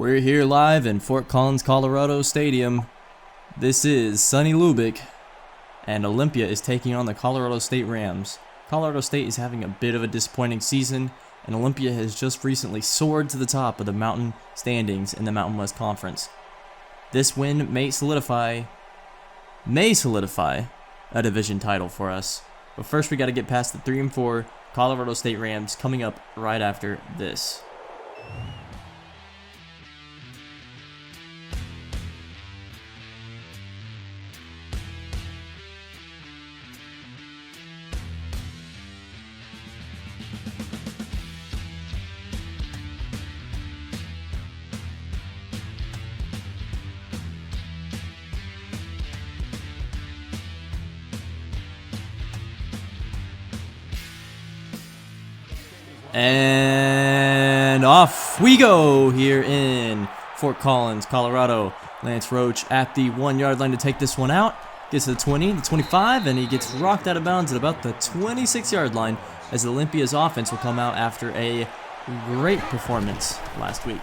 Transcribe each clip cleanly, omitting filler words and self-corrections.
We're here live in Fort Collins, Colorado Stadium. This is sunny Lubbock, and Olympia is taking on the Colorado State Rams. Colorado State is having a bit of a disappointing season, and Olympia has just recently soared to the top of the mountain standings in the Mountain West Conference. This win may solidify a division title for us. But first we got to get past the 3-4 Colorado State Rams coming up right after this. And off we go here in Fort Collins, Colorado. Lance Roach at the 1-yard line to take this one out. Gets to the 20, the 25, and he gets rocked out of bounds at about the 26-yard line as Olympia's offense will come out after a great performance last week.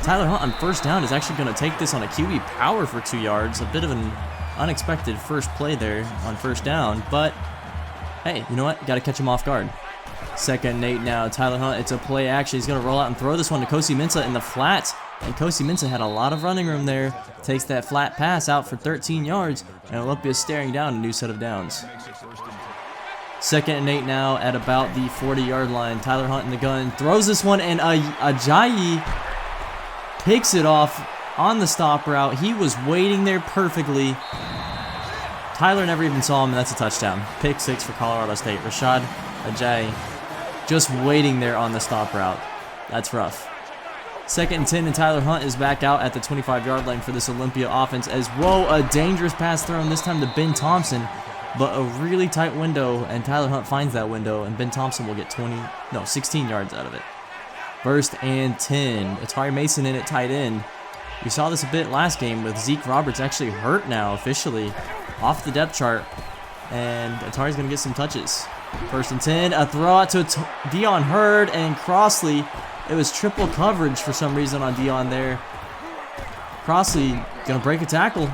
Tyler Hunt on first down is actually going to take this on a QB power for 2 yards. A bit of an unexpected first play there on first down, but hey, you know what? Got to catch him off guard. Second and 8 now. Tyler Hunt, it's a play action. He's going to roll out and throw this one to Kosi Mensah in the flats. And Kosi Mensah had a lot of running room there. Takes that flat pass out for 13 yards. And Olympia's staring down a new set of downs. Second and 8 now at about the 40-yard line. Tyler Hunt in the gun. Throws this one, and Ajayi picks it off on the stop route. He was waiting there perfectly. Tyler never even saw him, and that's a touchdown. Pick 6 for Colorado State. Rashad Ajayi just waiting there on the stop route. That's rough. Second and 10, and Tyler Hunt is back out at the 25-yard line for this Olympia offense as, whoa, a dangerous pass thrown this time to Ben Thompson, but a really tight window, and Tyler Hunt finds that window, and Ben Thompson will get 16 yards out of it. First and 10. Atari Mason in at tight end. We saw this a bit last game with Zeke Roberts actually hurt now officially off the depth chart, and Atari's going to get some touches. First and 10, a throw out to Dion Hurd and Crossley. It was triple coverage for some reason on Dion there. Crossley going to break a tackle.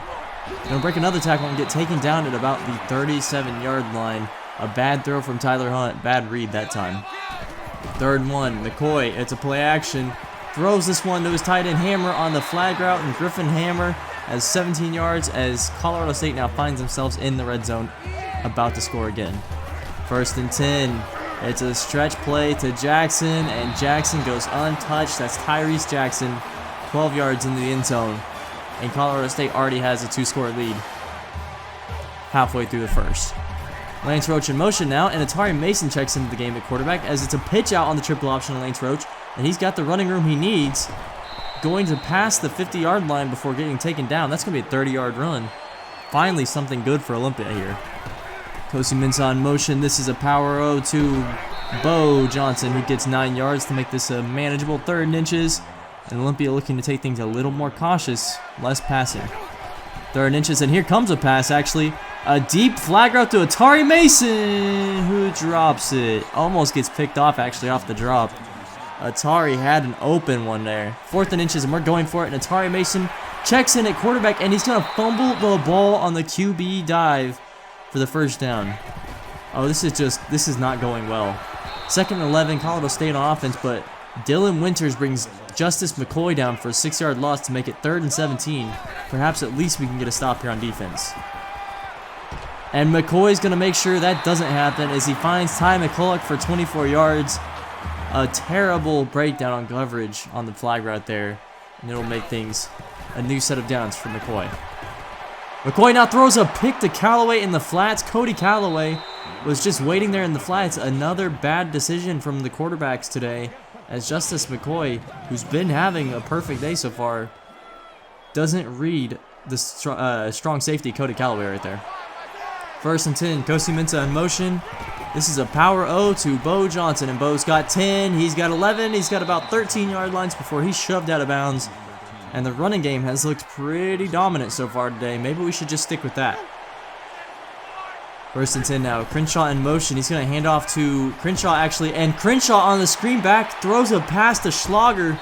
Going to break another tackle and get taken down at about the 37-yard line. A bad throw from Tyler Hunt. Bad read that time. Third and 1, McCoy. It's a play action. Throws this one to his tight end Hammer on the flag route, and Griffin Hammer has 17 yards as Colorado State now finds themselves in the red zone, about to score again. First and 10. It's a stretch play to Jackson, and Jackson goes untouched. That's Tyrese Jackson, 12 yards into the end zone. And Colorado State already has a 2-score lead halfway through the first. Lance Roach in motion now, and Atari Mason checks into the game at quarterback as it's a pitch out on the triple option of Lance Roach, and he's got the running room he needs. Going to pass the 50-yard line before getting taken down. That's going to be a 30-yard run. Finally something good for Olympia here. Kosi Mensah in motion. This is a power O to Bo Johnson, who gets 9 yards to make this a manageable 3rd and inches. And Olympia looking to take things a little more cautious, less passing. 3rd and inches, and here comes a pass actually. A deep flag route to Atari Mason, who drops it. Almost gets picked off actually off the drop. Atari had an open one there. 4th and inches, and we're going for it. And Atari Mason checks in at quarterback, and he's going to fumble the ball on the QB dive for the first down. Oh, this is not going well. 2nd and 11, Colorado State on offense, but Dylan Winters brings Justice McCoy down for a 6-yard loss to make it 3rd and 17. Perhaps at least we can get a stop here on defense. And McCoy's going to make sure that doesn't happen as he finds Ty McCulloch for 24 yards. A terrible breakdown on coverage on the flag route there, and it'll make things a new set of downs for McCoy. McCoy now throws a pick to Callaway in the flats. Cody Callaway was just waiting there in the flats. Another bad decision from the quarterbacks today as Justice McCoy, who's been having a perfect day so far, doesn't read the strong safety Cody Callaway right there. First and 10, Kosi Mensah in motion. This is a power O to Bo Johnson, and Bo's got 10, he's got 11, he's got about 13-yard lines before he's shoved out of bounds. And the running game has looked pretty dominant so far today. Maybe we should just stick with that. First and 10 now. Crenshaw in motion. He's going to hand off to Crenshaw actually. And Crenshaw on the screen back throws a pass to Schlager.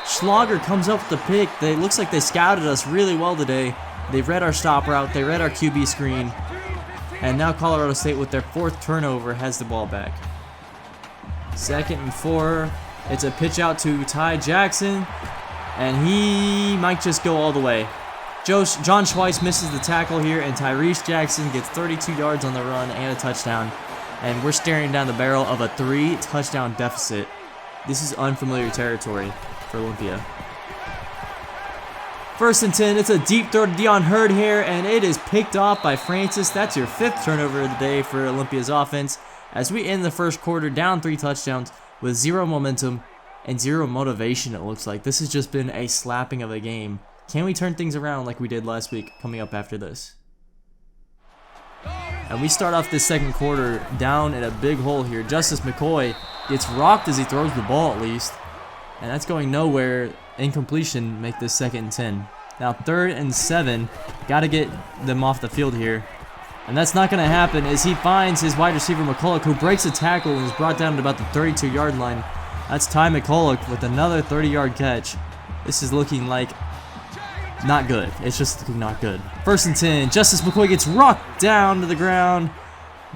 Schlager comes up with the pick. It looks like they scouted us really well today. They read our stop route. They read our QB screen. And now Colorado State, with their 4th turnover, has the ball back. 2nd and 4. It's a pitch out to Ty Jackson. And he might just go all the way. John Schweiss misses the tackle here, and Tyrese Jackson gets 32 yards on the run and a touchdown. And we're staring down the barrel of a 3-touchdown deficit. This is unfamiliar territory for Olympia. 1st and 10. It's a deep throw to Dion Hurd here, and it is picked off by Francis. That's your 5th turnover of the day for Olympia's offense, as we end the first quarter down 3 touchdowns with 0 momentum and 0 motivation, it looks like. This has just been a slapping of a game. Can we turn things around like we did last week coming up after this? And we start off this second quarter down in a big hole here. Justice McCoy gets rocked as he throws the ball, at least. And that's going nowhere. Incompletion, make this 2nd and 10. Now 3rd and 7. Got to get them off the field here. And that's not going to happen as he finds his wide receiver McCulloch, who breaks a tackle and is brought down to about the 32-yard line. That's Ty McCulloch with another 30-yard catch. This is looking like not good. It's just looking not good. 1st and 10. Justice McCoy gets rocked down to the ground.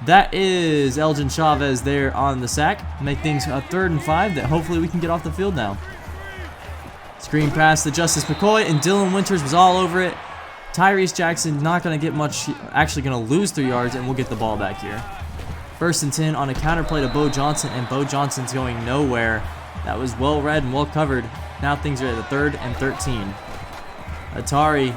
That is Elgin Chavez there on the sack. Make things a 3rd and 5 that hopefully we can get off the field now. Screen pass to Justice McCoy, and Dylan Winters was all over it. Tyrese Jackson not going to get much, actually going to lose 3 yards, and we'll get the ball back here. 1st and 10 on a counterplay to Bo Johnson, and Bo Johnson's going nowhere. That was well read and well covered. Now things are at the 3rd and 13. Atari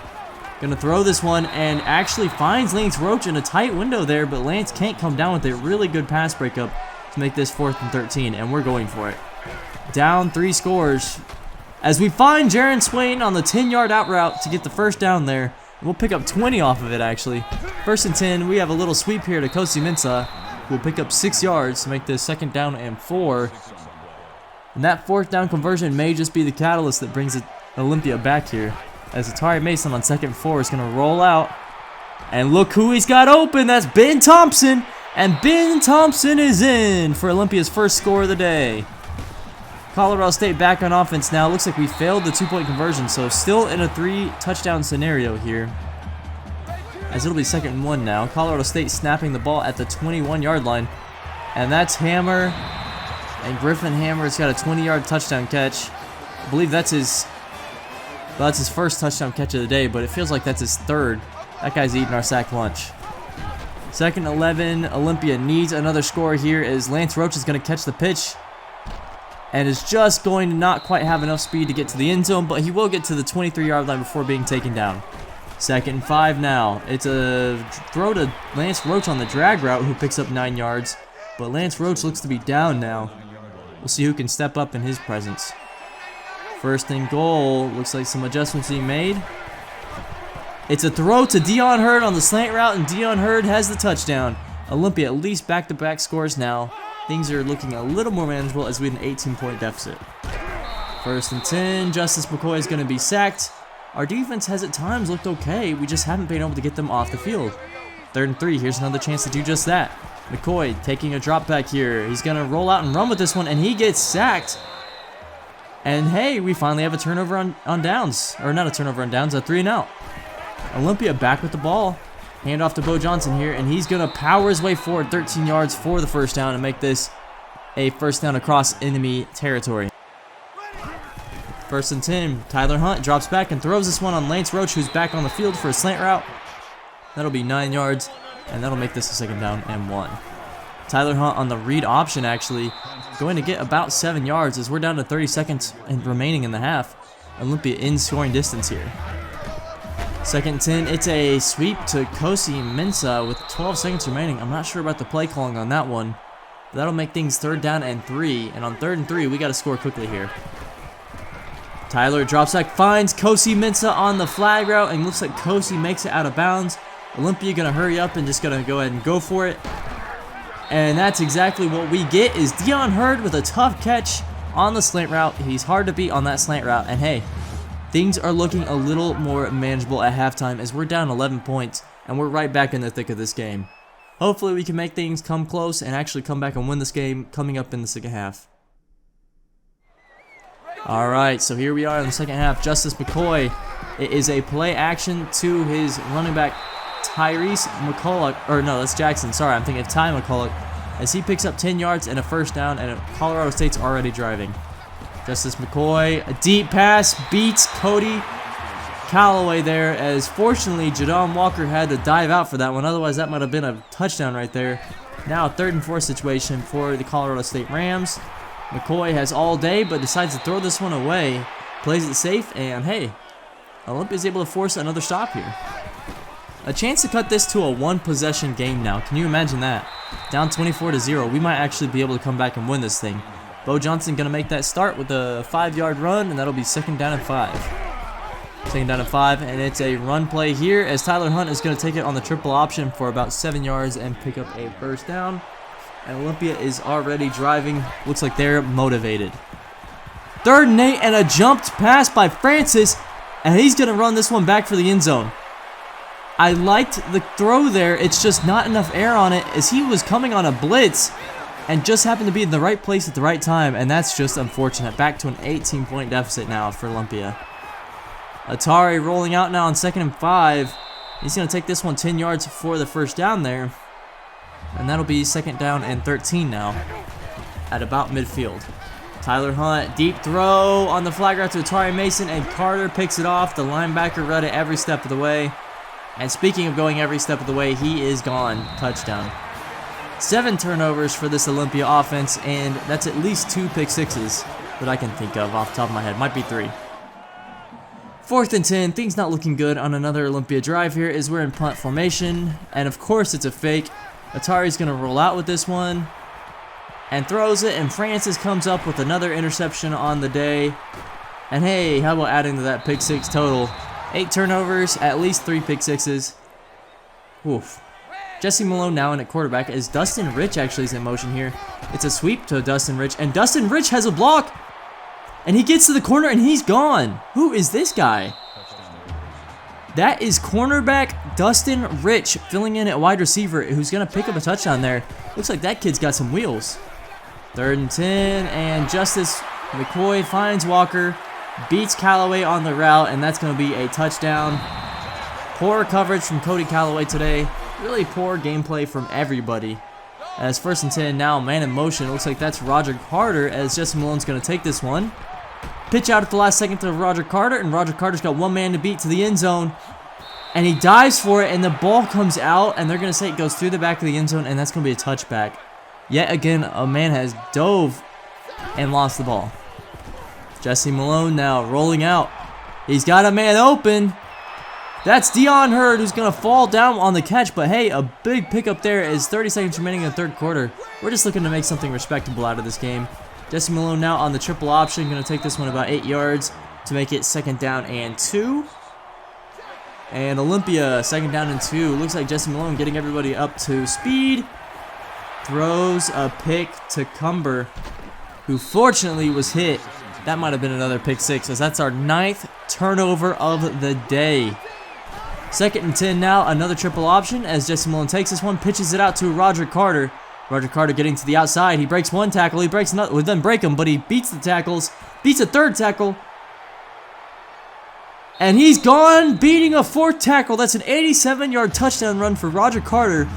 going to throw this one and actually finds Lance Roach in a tight window there, but Lance can't come down with a really good pass breakup to make this 4th and 13, and we're going for it. Down 3 scores as we find Jaron Swain on the 10-yard out route to get the first down there. We'll pick up 20 off of it, actually. 1st and 10. We have a little sweep here to Kosi Mensah. We'll pick up 6 yards to make this 2nd down and 4. And that 4th down conversion may just be the catalyst that brings Olympia back here, as Atari Mason on 2nd and 4 is going to roll out. And look who he's got open. That's Ben Thompson. And Ben Thompson is in for Olympia's first score of the day. Colorado State back on offense now. Looks like we failed the 2-point conversion, so still in a 3-touchdown scenario here, as it'll be 2nd and 1 now. Colorado State snapping the ball at the 21-yard line, and that's Hammer. And Griffin Hammer's got a 20-yard touchdown catch. I believe that's his first touchdown catch of the day, but it feels like that's his 3rd. That guy's eating our sack lunch. 2nd and 11. Olympia needs another score here as Lance Roach is going to catch the pitch and is just going to not quite have enough speed to get to the end zone, but he will get to the 23-yard line before being taken down. 2nd and 5 now. It's a throw to Lance Roach on the drag route, who picks up 9 yards, but Lance Roach looks to be down now. We'll see who can step up in his presence. 1st and goal. Looks like some adjustments being made. It's a throw to Dion Hurd on the slant route, and Dion Hurd has the touchdown. Olympia at least back-to-back scores now. Things are looking a little more manageable as we have an 18-point deficit. 1st and 10. Justice McCoy is going to be sacked. Our defense has at times looked okay. We just haven't been able to get them off the field. 3rd and 3. Here's another chance to do just that. McCoy taking a drop back here. He's going to roll out and run with this one, and he gets sacked. And hey, we finally have a turnover on downs. Or not a turnover on downs, a 3-and-out. Olympia back with the ball. Hand off to Bo Johnson here, and he's going to power his way forward 13 yards for the first down and make this a first down across enemy territory. 1st and 10. Tyler Hunt drops back and throws this one on Lance Roach, who's back on the field for a slant route. That'll be 9 yards, and that'll make this a 2nd down and 1. Tyler Hunt on the read option, actually going to get about 7 yards as we're down to 30 seconds and remaining in the half. Olympia in scoring distance here. 2nd and 10. It's a sweep to Kosi Mensah with 12 seconds remaining. I'm not sure about the play calling on that one. But that'll make things 3rd down and 3. And on 3rd and 3, we got to score quickly here. Tyler drops back, finds Kosi Mensah on the flag route, and looks like Kosi makes it out of bounds. Olympia going to hurry up and just going to go ahead and go for it. And that's exactly what we get, is Dion Hurd with a tough catch on the slant route. He's hard to beat on that slant route. And hey, things are looking a little more manageable at halftime as we're down 11 points and we're right back in the thick of this game. Hopefully we can make things come close and actually come back and win this game coming up in the second half. All right, so here we are in the second half. Justice McCoy, it is a play action to his running back, Tyrese McCulloch, or no, that's Jackson. Sorry, I'm thinking of Ty McCulloch, as he picks up 10 yards and a first down, and Colorado State's already driving. Justice McCoy, a deep pass, beats Cody Callaway there, as fortunately Jadon Walker had to dive out for that one. Otherwise, that might have been a touchdown right there. Now, 3rd and 4 situation for the Colorado State Rams. McCoy has all day, but decides to throw this one away. Plays it safe, and hey, Olympia's able to force another stop here. A chance to cut this to a one-possession game now. Can you imagine that? Down 24-0. We might actually be able to come back and win this thing. Bo Johnson going to make that start with a 5-yard run, and that'll be 2nd down and 5. 2nd down and 5, and it's a run play here as Tyler Hunt is going to take it on the triple option for about 7 yards and pick up a first down. And Olympia is already driving. Looks like they're motivated. 3rd and 8, and a jumped pass by Francis, and he's going to run this one back for the end zone. I liked the throw there. It's just not enough air on it, as he was coming on a blitz and just happened to be in the right place at the right time, and that's just unfortunate. Back to an 18-point deficit now for Olympia. Atari rolling out now on 2nd and 5. He's going to take this one 10 yards for the first down there. And that'll be 2nd down and 13 now at about midfield. Tyler Hunt, deep throw on the flag route to Atari Mason, and Carter picks it off. The linebacker read it every step of the way. And speaking of going every step of the way, he is gone. Touchdown. 7 turnovers for this Olympia offense, and that's at least 2 pick sixes that I can think of off the top of my head. Might be 3. 4th and 10, things not looking good on another Olympia drive here as we're in punt formation. And of course it's a fake. Atari's going to roll out with this one and throws it, and Francis comes up with another interception on the day. And hey, how about adding to that pick 6 total? 8 turnovers, at least 3 pick sixes. Oof. Jesse Malone now in at quarterback as Dustin Rich actually is in motion here. It's a sweep to Dustin Rich, and Dustin Rich has a block. And he gets to the corner and he's gone. Who is this guy? That is cornerback Dustin Rich filling in at wide receiver, who's going to pick up a touchdown there. Looks like that kid's got some wheels. 3rd and 10, and Justice McCoy finds Walker, beats Callaway on the route, and that's going to be a touchdown. Poor coverage from Cody Callaway today. Really poor gameplay from everybody. As 1st and 10 now, man in motion. It looks like that's Roger Carter, as Jesse Malone's going to take this one. Pitch out at the last second to Roger Carter, and Roger Carter's got one man to beat to the end zone. And he dives for it, and the ball comes out, and they're going to say it goes through the back of the end zone, and that's going to be a touchback. Yet again, a man has dove and lost the ball. Jesse Malone now rolling out. He's got a man open. That's Dion Hurd, who's going to fall down on the catch, but hey, a big pickup there as 30 seconds remaining in the 3rd quarter. We're just looking to make something respectable out of this game. Jesse Malone now on the triple option, going to take this one about 8 yards to make it 2nd down and 2. And Olympia, 2nd down and 2. Looks like Jesse Malone getting everybody up to speed. Throws a pick to Cumber, who fortunately was hit. That might have been another pick 6, as that's our 9th turnover of the day. 2nd and 10 now, another triple option as Jesse Malone takes this one, pitches it out to Roger Carter. Roger Carter getting to the outside. He breaks one tackle. He breaks another. Well, doesn't break him, but he beats the tackles. Beats a 3rd tackle. And he's gone, beating a 4th tackle. That's an 87-yard touchdown run for Roger Carter.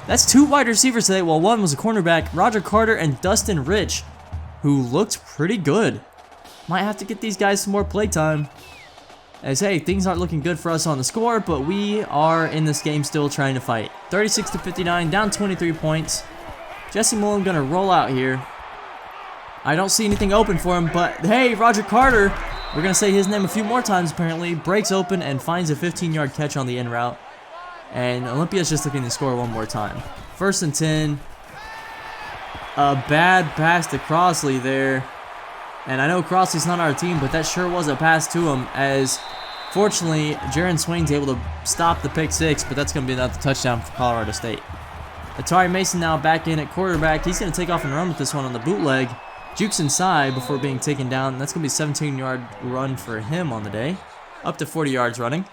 That's 2 wide receivers today. Well, one was a cornerback, Roger Carter and Dustin Rich, who looked pretty good. Might have to get these guys some more playtime. As hey, things aren't looking good for us on the score, but we are in this game still trying to fight. 36-59, down 23 points. Jesse Malone gonna roll out here. I don't see anything open for him, but hey, Roger Carter, we're gonna say his name a few more times apparently, breaks open and finds a 15-yard catch on the in route. And Olympia's just looking to score one more time. 1st and 10. A bad pass to Crossley there. And I know Crossley's not our team, but that sure was a pass to him, as fortunately Jaron Swain's able to stop the pick 6, but that's going to be another touchdown for Colorado State. Atari Mason now back in at quarterback. He's going to take off and run with this one on the bootleg. Jukes inside before being taken down. That's going to be a 17-yard run for him on the day. Up to 40 yards running.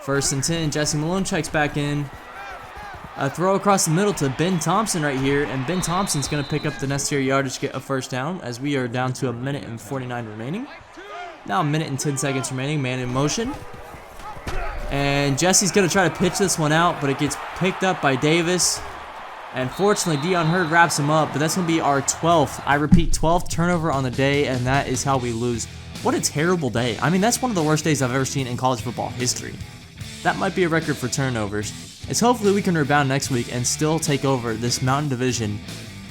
1st and 10, Jesse Malone checks back in. A throw across the middle to Ben Thompson right here, and Ben Thompson's going to pick up the necessary yardage to get a first down as we are down to 1:49 remaining. Now 1:10 seconds remaining, man in motion. And Jesse's going to try to pitch this one out, but it gets picked up by Davis. And fortunately, Dion Hurd wraps him up, but that's going to be our 12th, I repeat, 12th turnover on the day, and that is how we lose. What a terrible day. I mean, that's one of the worst days I've ever seen in college football history. That might be a record for turnovers. It's hopefully we can rebound next week and still take over this Mountain Division.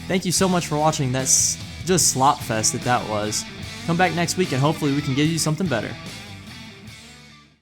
Thank you so much for watching. That's just slop fest that was. Come back next week and hopefully we can give you something better.